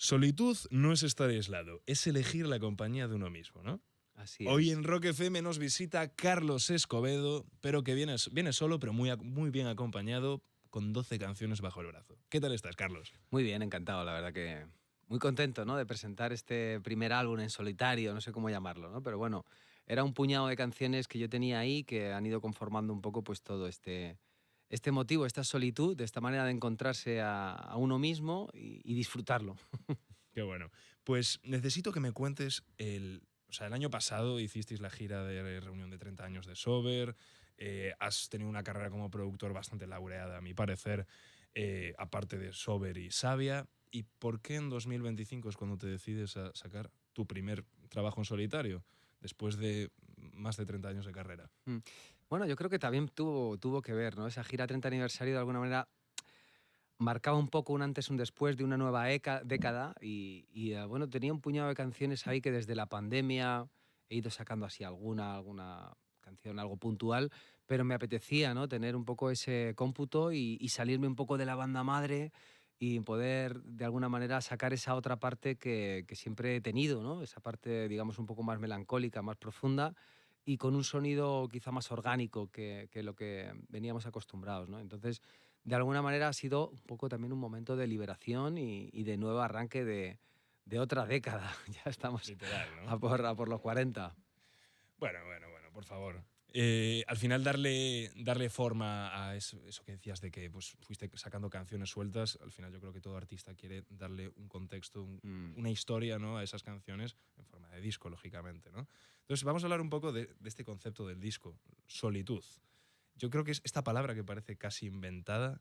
Solitud no es estar aislado, es elegir la compañía de uno mismo, ¿no? Así Hoy es. en Rock FM nos visita Carlos Escobedo, pero que viene solo, pero muy bien acompañado, con 12 canciones bajo el brazo. ¿Qué tal estás, Carlos? Muy bien, encantado, la verdad que muy contento, ¿no?, de presentar este primer álbum en solitario, no sé cómo llamarlo, ¿no? Pero bueno, era un puñado de canciones que yo tenía ahí que han ido conformando un poco pues todo este motivo, esta solitud, de esta manera de encontrarse a uno mismo y disfrutarlo. Qué bueno. Pues necesito que me cuentes el año pasado hicisteis la gira de reunión de 30 años de Sober, has tenido una carrera como productor bastante laureada, a mi parecer, aparte de Sober y Savia. ¿Y por qué en 2025 es cuando te decides a sacar tu primer trabajo en solitario, después de más de 30 años de carrera? Mm. Bueno, yo creo que también tuvo que ver, ¿no? Esa gira 30 aniversario de alguna manera marcaba un poco un antes, un después de una nueva década y bueno, tenía un puñado de canciones ahí que desde la pandemia he ido sacando así alguna canción, algo puntual, pero me apetecía, ¿no?, tener un poco ese cómputo y salirme un poco de la banda madre y poder de alguna manera sacar esa otra parte que siempre he tenido, ¿no? Esa parte, digamos, un poco más melancólica, más profunda y con un sonido quizá más orgánico que lo que veníamos acostumbrados, ¿no? Entonces, de alguna manera ha sido un poco también un momento de liberación y de nuevo arranque de otra década. Ya estamos Literal, ¿no? a por los 40. Bueno, por favor. Al final darle forma a eso que decías de que pues, fuiste sacando canciones sueltas, al final yo creo que todo artista quiere darle un contexto, Mm. una historia, ¿no?, a esas canciones en forma de disco, lógicamente, ¿no? Entonces vamos a hablar un poco de este concepto del disco, solitud. Yo creo que es esta palabra que parece casi inventada.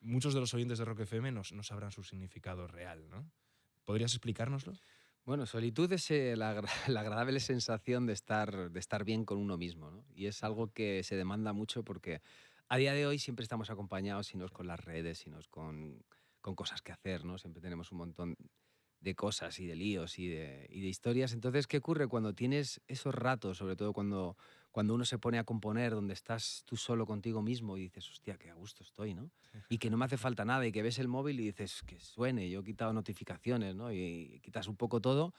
Muchos de los oyentes de Rock FM no sabrán su significado real, ¿no? ¿Podrías explicárnoslo? Bueno, solitud es la agradable sensación de estar bien con uno mismo, ¿no? Y es algo que se demanda mucho porque a día de hoy siempre estamos acompañados, si no es con las redes, si no es con cosas que hacer, ¿no? Siempre tenemos un montón de cosas y de líos y de historias. Entonces, ¿qué ocurre cuando tienes esos ratos, sobre todo cuando uno se pone a componer, donde estás tú solo contigo mismo y dices, hostia, qué a gusto estoy, ¿no? Y que no me hace falta nada y que ves el móvil y dices, que suene, yo he quitado notificaciones, ¿no? Y quitas un poco todo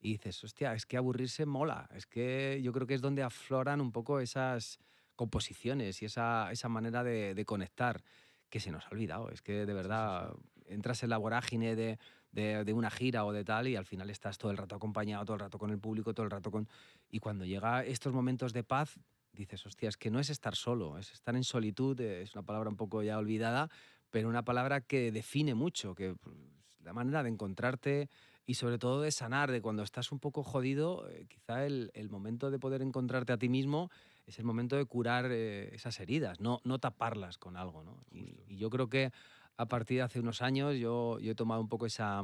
y dices, hostia, es que aburrirse mola. Es que yo creo que es donde afloran un poco esas composiciones y esa manera de conectar que se nos ha olvidado. Es que de Sí, sí, sí. verdad entras en la vorágine de una gira o de tal y al final estás todo el rato acompañado, todo el rato con el público, todo el rato con... Y cuando llega estos momentos de paz, dices, hostia, es que no es estar solo, es estar en solitud, es una palabra un poco ya olvidada, pero una palabra que define mucho, que pues, la manera de encontrarte y sobre todo de sanar, de cuando estás un poco jodido, quizá el momento de poder encontrarte a ti mismo es el momento de curar esas heridas, no taparlas con algo, ¿no? Justo. Y yo creo que a partir de hace unos años yo he tomado un poco esa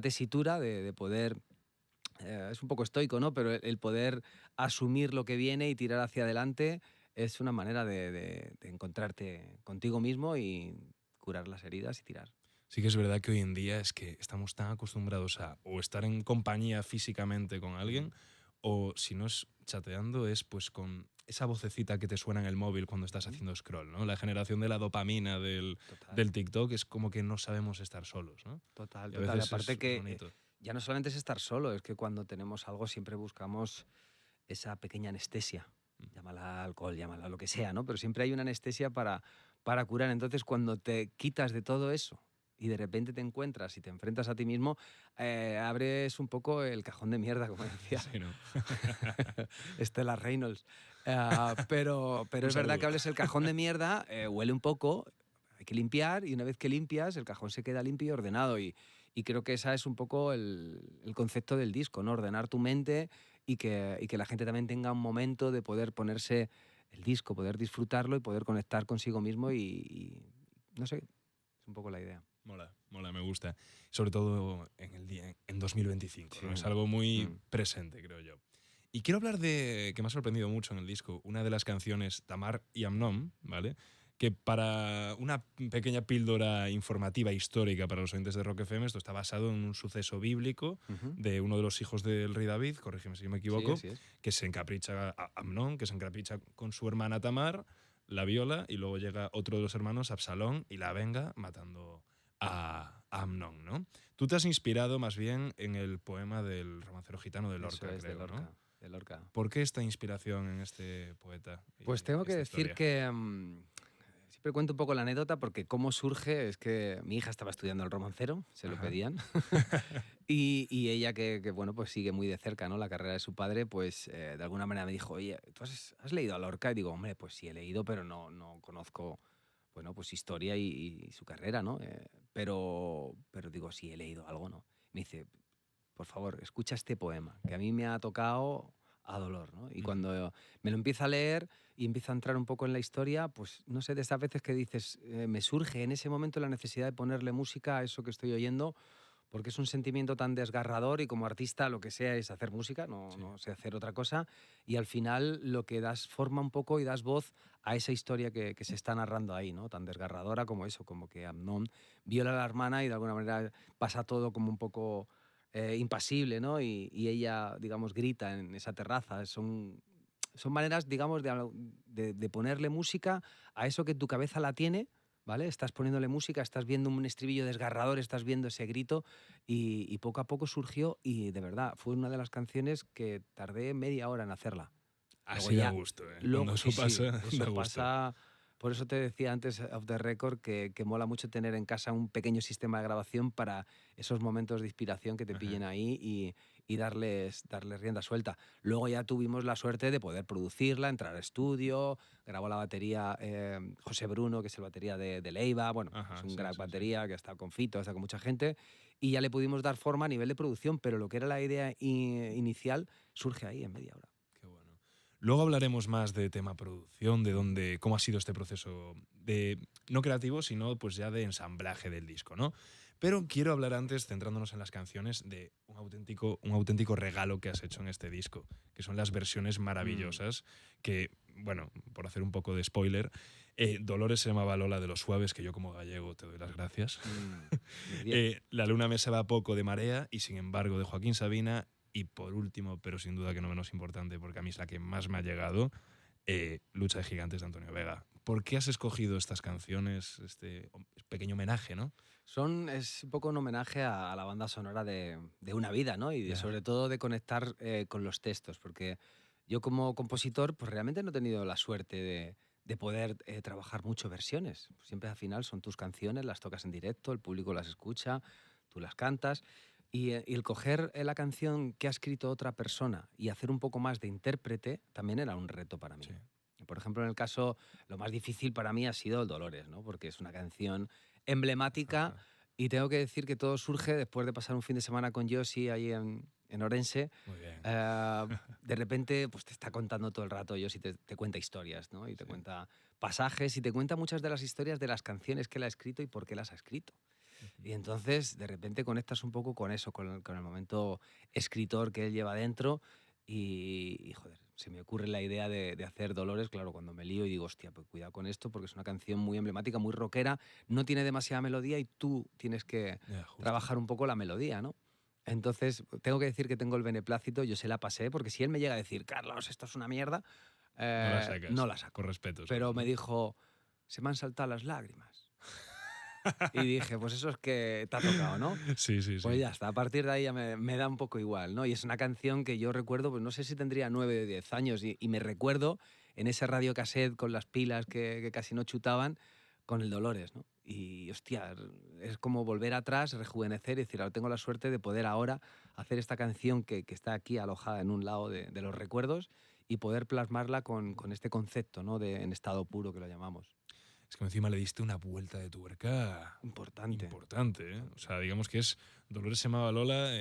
tesitura de poder, es un poco estoico, ¿no? Pero el poder asumir lo que viene y tirar hacia adelante es una manera de encontrarte contigo mismo y curar las heridas y tirar. Sí que es verdad que hoy en día es que estamos tan acostumbrados a o estar en compañía físicamente con Ujú. alguien o si no es chateando es pues con esa vocecita que te suena en el móvil cuando estás Ujú. haciendo scroll, ¿no? La generación de la dopamina Total. del TikTok es como que no sabemos estar solos, ¿no? Total, Y a total. Y veces es aparte que bonito. ya no solamente es estar solo, es que cuando tenemos algo siempre buscamos esa pequeña anestesia. Llámala alcohol, llámala lo que sea, ¿no? Pero siempre hay una anestesia para curar. Entonces, cuando te quitas de todo eso y de repente te encuentras y te enfrentas a ti mismo, abres un poco el cajón de mierda, como decía Sí, ¿no? Stella Reynolds. Pero Un es verdad que saludo. hables el cajón de mierda, huele un poco, hay que limpiar y una vez que limpias, el cajón se queda limpio y ordenado. Y creo que ese es un poco el concepto del disco, ¿no? Ordenar tu mente y que la gente también tenga un momento de poder ponerse el disco, poder disfrutarlo y poder conectar consigo mismo y no sé, es un poco la idea. Mola, me gusta. Sobre todo en el día, en 2025, Sí. ¿no? Es algo muy Mm. presente, creo yo. Y quiero hablar de, que me ha sorprendido mucho en el disco, una de las canciones, Tamar y Amnon, ¿vale? Que para una pequeña píldora informativa histórica para los oyentes de Rock FM, esto está basado en un suceso bíblico Ujú. de uno de los hijos del rey David, corrígeme si yo me Sí, equivoco, así es. que se encapricha a Amnón, que se encapricha con su hermana Tamar, la viola, y luego llega otro de los hermanos, Absalón, y la venga matando Amnon, ¿no? Tú te has inspirado más bien en el poema del romancero gitano de Eso Lorca, es, de creo, ¿no? Lorca, de Lorca. ¿Por qué esta inspiración en este poeta Pues y tengo que esta decir historia? que siempre cuento un poco la anécdota porque cómo surge es que mi hija estaba estudiando el romancero, se lo Ajá. pedían, y ella bueno, pues sigue muy de cerca, ¿no? La carrera de su padre, pues de alguna manera me dijo, oye, ¿tú has leído a Lorca? Y digo, hombre, pues sí he leído, pero no conozco, bueno, pues historia y su carrera, ¿no? Pero digo, sí he leído algo, ¿no? Me dice, por favor, escucha este poema, que a mí me ha tocado a dolor, ¿no? Y Ujú. cuando me lo empieza a leer y empieza a entrar un poco en la historia, pues no sé, de esas veces que dices, me surge en ese momento la necesidad de ponerle música a eso que estoy oyendo, porque es un sentimiento tan desgarrador y como artista lo que sea es hacer música, Sí. no sé hacer otra cosa, y al final lo que das forma un poco y das voz a esa historia que se está narrando ahí, ¿no? Tan desgarradora como eso, como que Amnon viola a la hermana y de alguna manera pasa todo como un poco impasible, ¿no? Y ella, digamos, grita en esa terraza. Son maneras, digamos, de ponerle música a eso que tu cabeza la tiene, ¿vale? Estás poniéndole música, estás viendo un estribillo desgarrador, estás viendo ese grito y poco a poco surgió y de verdad fue una de las canciones que tardé media hora en hacerla. Luego Así da ya, gusto, ¿eh? Cuando luego, sí, eso sí, pasa, da eso gusto. pasa. Por eso te decía antes, off the record, que mola mucho tener en casa un pequeño sistema de grabación para esos momentos de inspiración que te Ajá. pillen ahí y darles rienda suelta. Luego ya tuvimos la suerte de poder producirla, entrar al estudio, grabó la batería José Bruno, que es el batería de Leiva, bueno, es Ajá, un sí, gran sí, sí. batería que ha estado con Fito, ha estado con mucha gente, y ya le pudimos dar forma a nivel de producción, pero lo que era la idea inicial surge ahí en media hora. Qué bueno. Luego hablaremos más de tema producción, de dónde, cómo ha sido este proceso de no creativo, sino pues ya de ensamblaje del disco, ¿no? Pero quiero hablar antes, centrándonos en las canciones, de un auténtico regalo que has hecho en este disco, que son las versiones Mm. maravillosas que, bueno, por hacer un poco de spoiler, Dolores se llamaba Lola de los Suaves, que yo como gallego te doy las gracias. Mm, de 10. La luna me se va poco de Marea y sin embargo de Joaquín Sabina y por último, pero sin duda que no menos importante, porque a mí es la que más me ha llegado, Lucha de Gigantes de Antonio Vega. ¿Por qué has escogido estas canciones, este pequeño homenaje, no? Es un poco un homenaje a la banda sonora de una vida, ¿no? Y Ya, sobre todo de conectar con los textos, porque yo como compositor, pues realmente no he tenido la suerte de poder trabajar mucho versiones. Siempre al final son tus canciones, las tocas en directo, el público las escucha, tú las cantas. Y el coger la canción que ha escrito otra persona y hacer un poco más de intérprete también era un reto para mí. sí. Por ejemplo, en el caso, lo más difícil para mí ha sido el Dolores, ¿no? Porque es una canción emblemática Ajá, y tengo que decir que todo surge después de pasar un fin de semana con Josie ahí en Orense. muy bien. Eh, de repente, pues te está contando todo el rato, Josie te cuenta historias, ¿no? Y te Sí. cuenta pasajes y te cuenta muchas de las historias de las canciones que él ha escrito y por qué las ha escrito. Ujú. Y entonces, de repente, conectas un poco con eso, con el momento escritor que él lleva dentro y, joder, se me ocurre la idea de hacer Dolores, claro, cuando me lío y digo, hostia, pues cuidado con esto porque es una canción muy emblemática, muy rockera, no tiene demasiada melodía y tú tienes que Ya, justo. trabajar un poco la melodía, ¿no? Entonces, tengo que decir que tengo el beneplácito, yo se la pasé, porque si él me llega a decir, Carlos, esto es una mierda, No la no sacas, la por saco. respeto solo, Pero me ¿no? dijo, se me han saltado las lágrimas. Y dije, pues eso es que te ha tocado, ¿no? Sí, sí, Pues sí. ya está, a partir de ahí ya me da un poco igual, ¿no? Y es una canción que yo recuerdo, pues no sé si tendría 9 o 10 años, y me recuerdo en ese radiocassette con las pilas que casi no chutaban, con el Dolores, ¿no? Y hostia, es como volver atrás, rejuvenecer y decir, ahora tengo la suerte de poder ahora hacer esta canción que está aquí alojada en un lado de los recuerdos y poder plasmarla con este concepto, ¿no? En estado puro que lo llamamos. Es que encima le diste una vuelta de tuerca Importante, importante, ¿eh? O importante. sea, digamos que es Dolores se llamaba Lola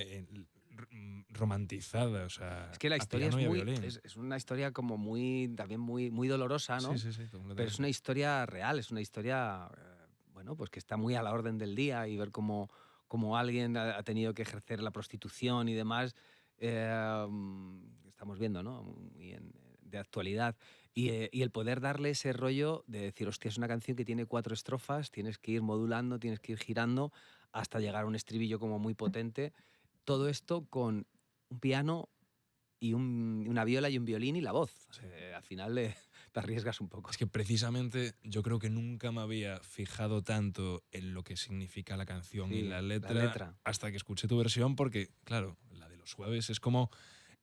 romantizada, o Es sea, que la a historia piano y a violín. es una historia como muy, también muy dolorosa, Sí, ¿no? sí, sí, Pero es completamente. una historia real, es una historia, bueno, pues que está muy a la orden del día y ver cómo alguien ha tenido que ejercer la prostitución y demás, estamos viendo, ¿no? Muy de actualidad. Y el poder darle ese rollo de decir, hostia, es una canción que tiene 4 estrofas, tienes que ir modulando, tienes que ir girando hasta llegar a un estribillo como muy potente. Todo esto con un piano y una viola y un violín y la voz. Sí. Al final te arriesgas un poco. Es que precisamente yo creo que nunca me había fijado tanto en lo que significa la canción y Sí, la la letra letra. hasta que escuché tu versión, porque, claro, la de Los Suaves es como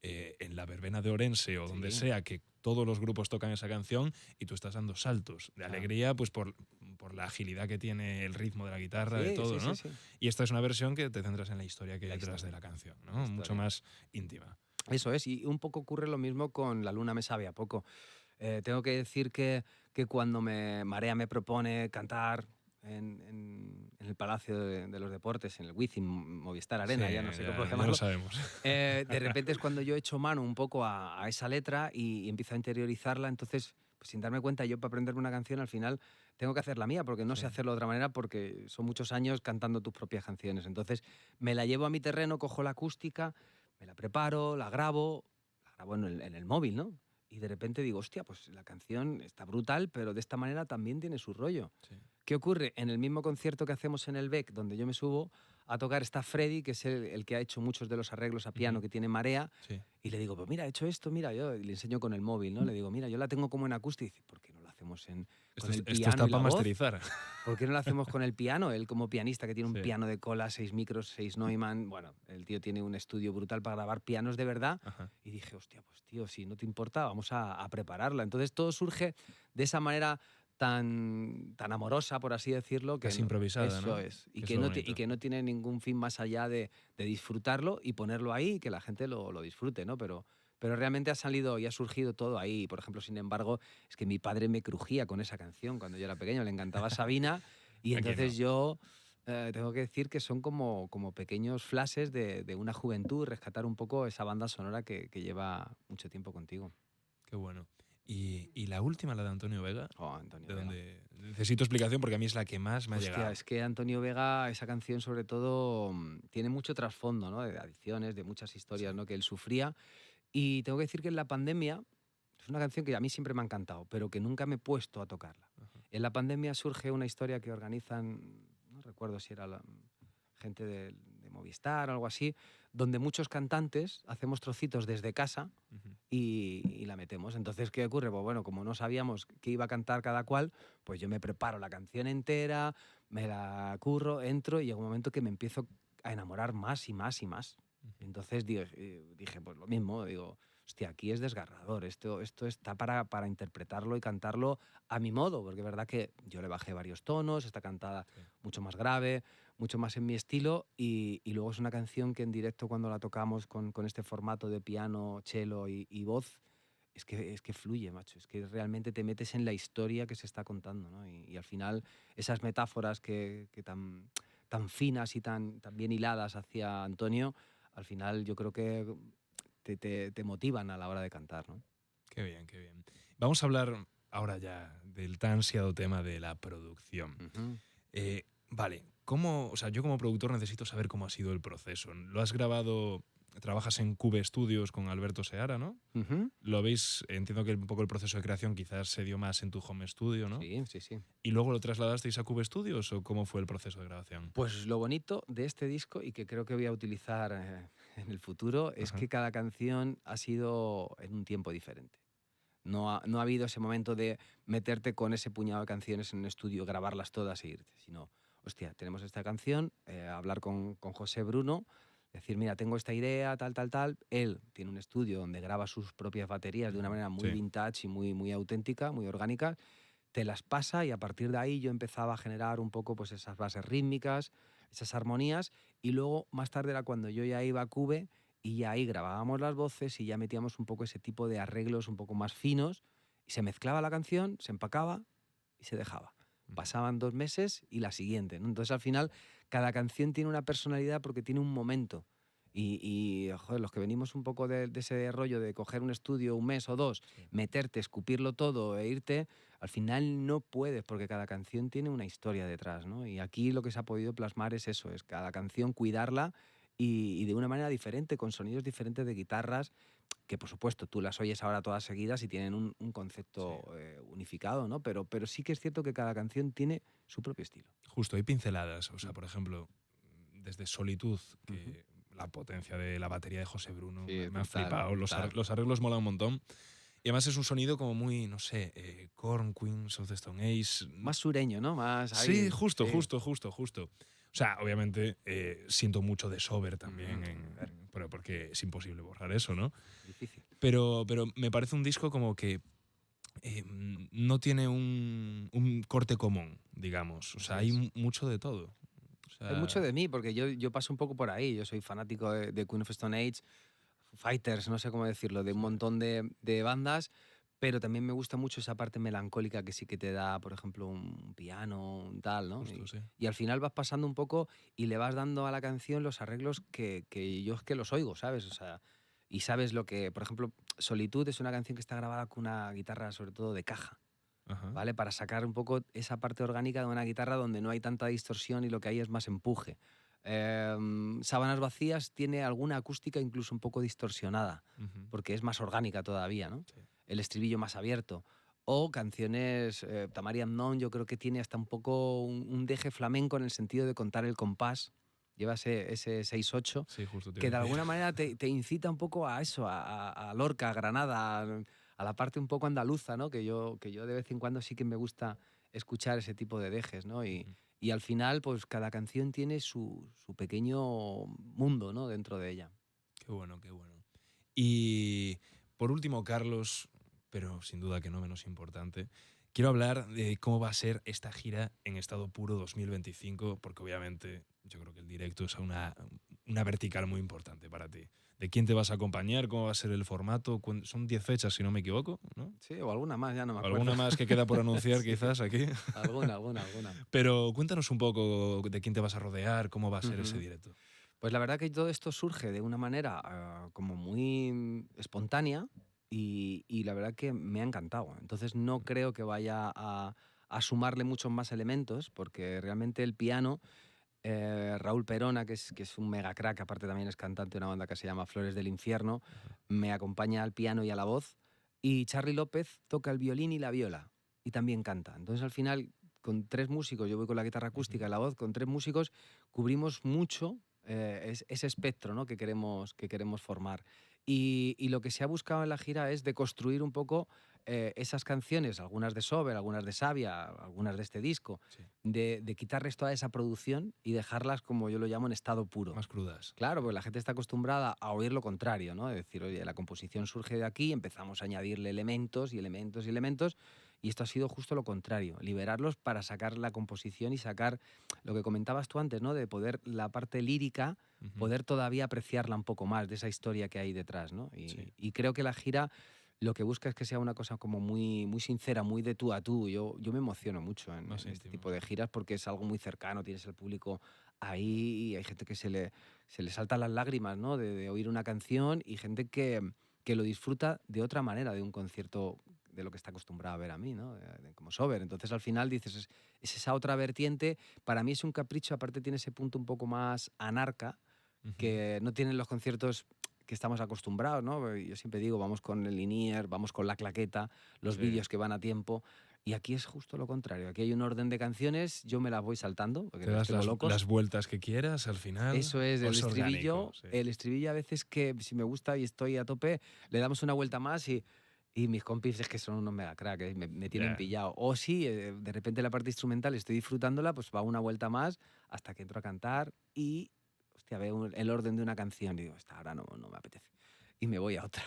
en la verbena de Orense o donde Sí, sea que todos los grupos tocan esa canción y tú estás dando saltos de claro. alegría pues por la agilidad que tiene el ritmo de la guitarra, de Sí, todo, sí, sí, ¿no? sí. Y esta es una versión que te centras en la historia que hay La detrás de historia, la canción, la ¿no? Mucho historia. más íntima. Eso es, y un poco ocurre lo mismo con La luna me sabe a poco. Tengo que decir que cuando Marea me propone cantar en el Palacio de los Deportes, en el Wizzing Movistar Sí, Arena, ya no sé cómo ya lo llamarlo, sabemos. de repente es cuando yo echo mano un poco a esa letra y empiezo a interiorizarla. Entonces, pues sin darme cuenta, yo para aprenderme una canción al final tengo que hacer la mía, porque no sé Sí. hacerlo de otra manera, porque son muchos años cantando tus propias canciones. Entonces me la llevo a mi terreno, cojo la acústica, me la preparo, la grabo en el móvil, ¿no? Y de repente digo, hostia, pues la canción está brutal, pero de esta manera también tiene su rollo. Sí. ¿Qué ocurre? En el mismo concierto que hacemos en el BEC, donde yo me subo a tocar, está Freddy, que es el que ha hecho muchos de los arreglos a piano Ujú. que tiene Marea, Sí. y le digo, pues mira, he hecho esto, mira, yo y le enseño con el móvil, ¿no? Le digo, mira, yo la tengo como en acústica. Y dice, ¿por qué no la hacemos con el Esto piano está y la para voz? masterizar. ¿Por qué no lo hacemos con el piano? Él como pianista que tiene un Sí. piano de cola, 6 micros, 6 Neumann. Bueno, el tío tiene un estudio brutal para grabar pianos de verdad. Ajá. Y dije, hostia, pues tío, si no te importa, vamos a prepararla. Entonces todo surge de esa manera tan amorosa, por así decirlo, que Casi improvisada, eso ¿no? es. Que es lo bonito. Y que no tiene ningún fin más allá de disfrutarlo y ponerlo ahí y que la gente lo disfrute, ¿no? Pero realmente ha salido y ha surgido todo ahí. Por ejemplo, sin embargo, es que mi padre me crujía con esa canción cuando yo era pequeño, le encantaba Sabina y Aquí no. entonces yo tengo que decir que son como pequeños flashes de una juventud, rescatar un poco esa banda sonora que lleva mucho tiempo contigo. Qué bueno. Y la última, la de Antonio Vega, Oh, Antonio de Vega. donde necesito explicación porque a mí es la que más me ha Hostia, llegado. es que Antonio Vega, esa canción sobre todo, tiene mucho trasfondo, ¿no? De adicciones, de muchas Sí. historias, ¿no? Que él sufría. Y tengo que decir que en la pandemia es una canción que a mí siempre me ha encantado, pero que nunca me he puesto a tocarla. Ajá. En la pandemia surge una historia que organizan, no recuerdo si era la gente de Movistar o algo así, donde muchos cantantes hacemos trocitos desde casa Ujú. y la metemos. Entonces, ¿qué ocurre? Pues bueno, como no sabíamos qué iba a cantar cada cual, pues yo me preparo la canción entera, me la curro, entro y llega un momento que me empiezo a enamorar más y más y más. Ujú. Entonces dije, pues lo mismo, digo, hostia, aquí es desgarrador, esto está para interpretarlo y cantarlo a mi modo, porque es verdad que yo le bajé varios tonos, está cantada Sí. mucho más grave, mucho más en mi estilo, y luego es una canción que en directo cuando la tocamos con este formato de piano, cello y voz, es que fluye, macho, es que realmente te metes en la historia que se está contando, ¿no? Y al final esas metáforas que tan finas y tan bien hiladas hacia Antonio, al final yo creo que te motivan a la hora de cantar, ¿no? Qué bien, qué bien. Vamos a hablar ahora ya del tan ansiado tema de la producción. Ujú, Vale, o sea, yo como productor necesito saber cómo ha sido el proceso. ¿Lo has grabado, trabajas en Cube Studios con Alberto Seara, ¿no? ujú. Lo veis, entiendo que un poco el proceso de creación quizás se dio más en tu home studio, ¿no? Sí, sí, sí. ¿Y luego lo trasladasteis a Cube Studios o cómo fue el proceso de grabación? Pues lo bonito de este disco y que creo que voy a utilizar en el futuro es Ajá. que cada canción ha sido en un tiempo diferente. No ha habido ese momento de meterte con ese puñado de canciones en un estudio, grabarlas todas e irte, sino, hostia, tenemos esta canción, hablar con José Bruno, decir, mira, tengo esta idea, tal, tal, tal. Él tiene un estudio donde graba sus propias baterías de una Ujú. manera muy Sí. vintage y muy auténtica, muy orgánica, te las pasa y a partir de ahí yo empezaba a generar un poco pues esas bases rítmicas, esas armonías y luego más tarde era cuando yo ya iba a Cube y ya ahí grabábamos las voces y ya metíamos un poco ese tipo de arreglos un poco más finos y se mezclaba la canción, se empacaba y se dejaba. Ujú. Pasaban 2 meses y la siguiente, ¿no? Entonces al final cada canción tiene una personalidad porque tiene un momento. Joder, los que venimos un poco de ese rollo de coger un estudio un mes o dos, Sí. meterte, escupirlo todo e irte, al final no puedes porque cada canción tiene una historia detrás, ¿no? Y aquí lo que se ha podido plasmar es eso, es cada canción cuidarla y de una manera diferente, con sonidos diferentes de guitarras, que por supuesto tú las oyes ahora todas seguidas y tienen un Sí. concepto unificado, ¿no? Pero sí que es cierto que cada canción tiene su propio estilo. Justo, hay pinceladas. O sea, Mm. por ejemplo, desde Solitud, Ujú. que la potencia de la batería de José Bruno Sí, es me ha brutal, flipado. brutal. Los arreglos molan un montón. Y además es un sonido como muy, no sé, Korn, Queens of the Stone Age. Más sureño, ¿no? Más Sí, ahí. justo, Sí. justo, justo, justo. O sea, obviamente siento mucho de Sober también, A ver, pero porque es imposible borrar eso, ¿no? difícil. Pero me parece un disco como que no tiene un corte común, digamos. O sea, Así hay es. mucho de todo. O Hay mucho sea, de mí, porque yo paso un poco por ahí. Yo soy fanático de Queen of Stone Age, Foo Fighters, no sé cómo decirlo, de un sí, montón de bandas, pero también me gusta mucho esa parte melancólica que sí que te da, por ejemplo, un piano, un tal, ¿no? justo, sí. Y al final vas pasando un poco y le vas dando a la canción los arreglos que yo es que los oigo, ¿sabes? O sea, y sabes lo que, por ejemplo, Solitud es una canción que está grabada con una guitarra sobre todo de caja. Ajá. ¿Vale? Para sacar un poco esa parte orgánica de una guitarra donde no hay tanta distorsión y lo que hay es más empuje. Sábanas vacías tiene alguna acústica incluso un poco distorsionada, Ujú, porque es más orgánica todavía, ¿no? sí. El estribillo más abierto. O canciones, Tamari Unknown yo creo que tiene hasta un poco un deje flamenco en el sentido de contar el compás. Lleva ese 6/8 Sí, justo te iba que a de decir. alguna manera te incita un poco a eso, a Lorca, a Granada, a la parte un poco andaluza, ¿no? Que yo de vez en cuando sí que me gusta escuchar ese tipo de dejes, ¿no? Y, Ujú. y al final, pues cada canción tiene su pequeño mundo, ¿no? Dentro de ella. Qué bueno, qué bueno. Y por último, Carlos, pero sin duda que no menos importante, quiero hablar de cómo va a ser esta gira en estado puro 2025, porque obviamente yo creo que el directo es una vertical muy importante para ti. ¿De quién te vas a acompañar? ¿Cómo va a ser el formato? Son 10 fechas, si no me equivoco, ¿no? Sí, o alguna más, ya no me acuerdo. Alguna más que queda por anunciar Sí, quizás aquí. alguna. Pero cuéntanos un poco de quién te vas a rodear, cómo va a ser ese Ujú. directo. Pues la verdad que todo esto surge de una manera como muy espontánea y la verdad que me ha encantado. Entonces no creo que vaya a sumarle muchos más elementos porque realmente el piano, Raúl Perona, que es un mega crack, aparte también es cantante de una banda que se llama Flores del Infierno, Ajá. me acompaña al piano y a la voz. Y Charly López toca el violín y la viola y también canta. Entonces al final, con tres músicos, yo voy con la guitarra Ujú. acústica y la voz, con tres músicos cubrimos mucho ese espectro, ¿no? que queremos formar. Y lo que se ha buscado en la gira es de construir un poco esas canciones, algunas de Sober, algunas de Savia, algunas de este disco, Sí, de quitarles toda esa producción y dejarlas, como yo lo llamo, en estado puro. más crudas. Claro, Sí. porque la gente está acostumbrada a oír lo contrario, ¿no? Es decir, oye, la composición surge de aquí, empezamos a añadirle elementos y elementos y elementos, y esto ha sido justo lo contrario, liberarlos para sacar la composición y sacar lo que comentabas tú antes, ¿no? De poder la parte lírica, Ujú. poder todavía apreciarla un poco más de esa historia que hay detrás, ¿no? Sí, Y creo que la gira lo que busca es que sea una cosa como muy, muy sincera, muy de tú a tú. Yo me emociono mucho en, más en este íntimo, tipo sí. de giras porque es algo muy cercano, tienes el público ahí y hay gente que se le saltan las lágrimas, ¿no? De oír una canción y gente que lo disfruta de otra manera de un concierto de lo que está acostumbrado a ver a mí, ¿no? Como Sober. Entonces al final dices, es esa otra vertiente. Para mí es un capricho, aparte tiene ese punto un poco más anarca, Ujú. que no tienen los conciertos que estamos acostumbrados, ¿no? Yo siempre digo, vamos con el linier, vamos con la claqueta, los Sí. vídeos que van a tiempo. Y aquí es justo lo contrario. Aquí hay un orden de canciones, yo me las voy saltando, porque Te les das tengo locos. las vueltas que quieras al final. Eso es, O el es orgánico, estribillo, sí. el estribillo a veces que si me gusta y estoy a tope, le damos una vuelta más y mis compis es que son unos mega crack, me tienen Ya. pillado. O si de repente la parte instrumental estoy disfrutándola, pues va una vuelta más hasta que entro a cantar y, hostia, veo el orden de una canción y digo, esta ahora no me apetece. Y me voy a otra.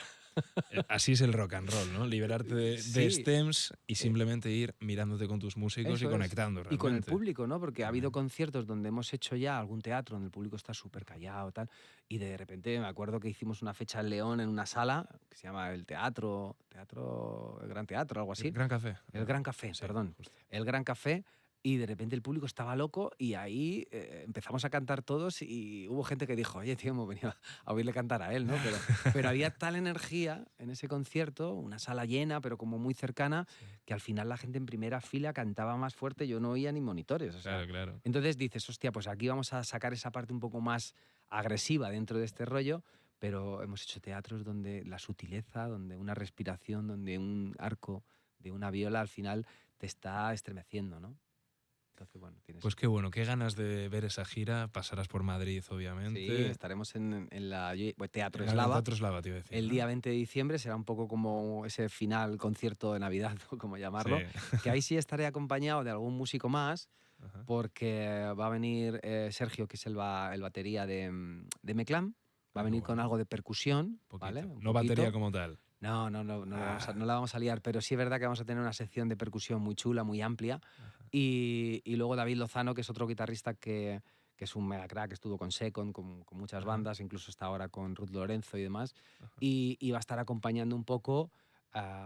Así es el rock and roll, ¿no? Liberarte de Sí, stems y eh, simplemente ir mirándote con tus músicos y eso es. conectando Y con el realmente. público, ¿no? Porque ha habido También. conciertos donde hemos hecho ya algún teatro donde el público está súper callado, tal, y de repente me acuerdo que hicimos una fecha en León en una sala que se llama el el Gran Teatro, algo El así. Gran Café. El Gran Café, Sí, perdón. justo. El Gran Café. Y de repente el público estaba loco y ahí empezamos a cantar todos y hubo gente que dijo, oye, tío, hemos venido a oírle cantar a él, ¿no? Pero había tal energía en ese concierto, una sala llena, pero como muy cercana, Sí, que al final la gente en primera fila cantaba más fuerte, yo no oía ni monitores, o sea. claro, claro. Entonces dices, hostia, pues aquí vamos a sacar esa parte un poco más agresiva dentro de este rollo, pero hemos hecho teatros donde la sutileza, donde una respiración, donde un arco de una viola al final te está estremeciendo, ¿no? Entonces, bueno, tienes... Pues qué bueno, qué ganas de ver esa gira. Pasarás por Madrid, Sí, obviamente. estaremos en la Teatro En el Eslava. Teatro Eslava, te iba a decir, El ¿no? día 20 de diciembre será un poco como ese final concierto de Navidad, ¿no? Como llamarlo, Sí. que ahí sí estaré acompañado de algún músico más, Ajá. porque va a venir Sergio, que es el batería de Meclán, va a Ah, qué venir con bueno. algo de percusión, ¿vale? Poquito. Un No batería poquito. como tal. No, Ah, no la vamos a liar, pero sí es verdad que vamos a tener una sección de percusión muy chula, muy amplia. ajá, Y luego David Lozano, que es otro guitarrista que es un mega crack, estuvo con Second, con muchas ajá, bandas, incluso está ahora con Ruth Lorenzo y demás, ajá. y va a estar acompañando un poco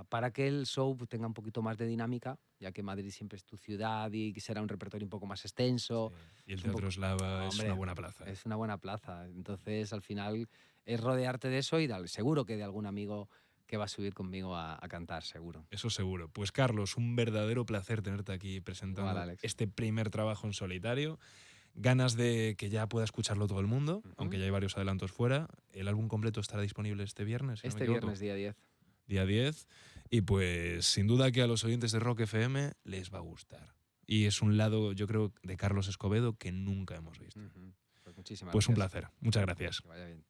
para que el show tenga un poquito más de dinámica, ya que Madrid siempre es tu ciudad y será un repertorio un poco más Sí. extenso. Y el Es un Teatro poco, Eslava es una hombre, buena plaza. es una buena plaza. Entonces, al final, es rodearte de eso y seguro que de algún amigo que va a subir conmigo a cantar, seguro. Eso seguro. Pues Carlos, un verdadero placer tenerte aquí Igual, presentando Alex. este primer trabajo en solitario. Ganas de que ya pueda escucharlo todo el mundo, aunque Ujú. ya hay varios adelantos fuera. El álbum completo estará disponible este viernes, si no me Este equivoco. viernes, día 10. Día 10. Y pues sin duda que a los oyentes de Rock FM les va a gustar. Y es un lado, yo creo, de Carlos Escobedo que nunca hemos visto. Ujú. Pues muchísimas Pues un gracias. placer. Muchas gracias. Que vaya bien.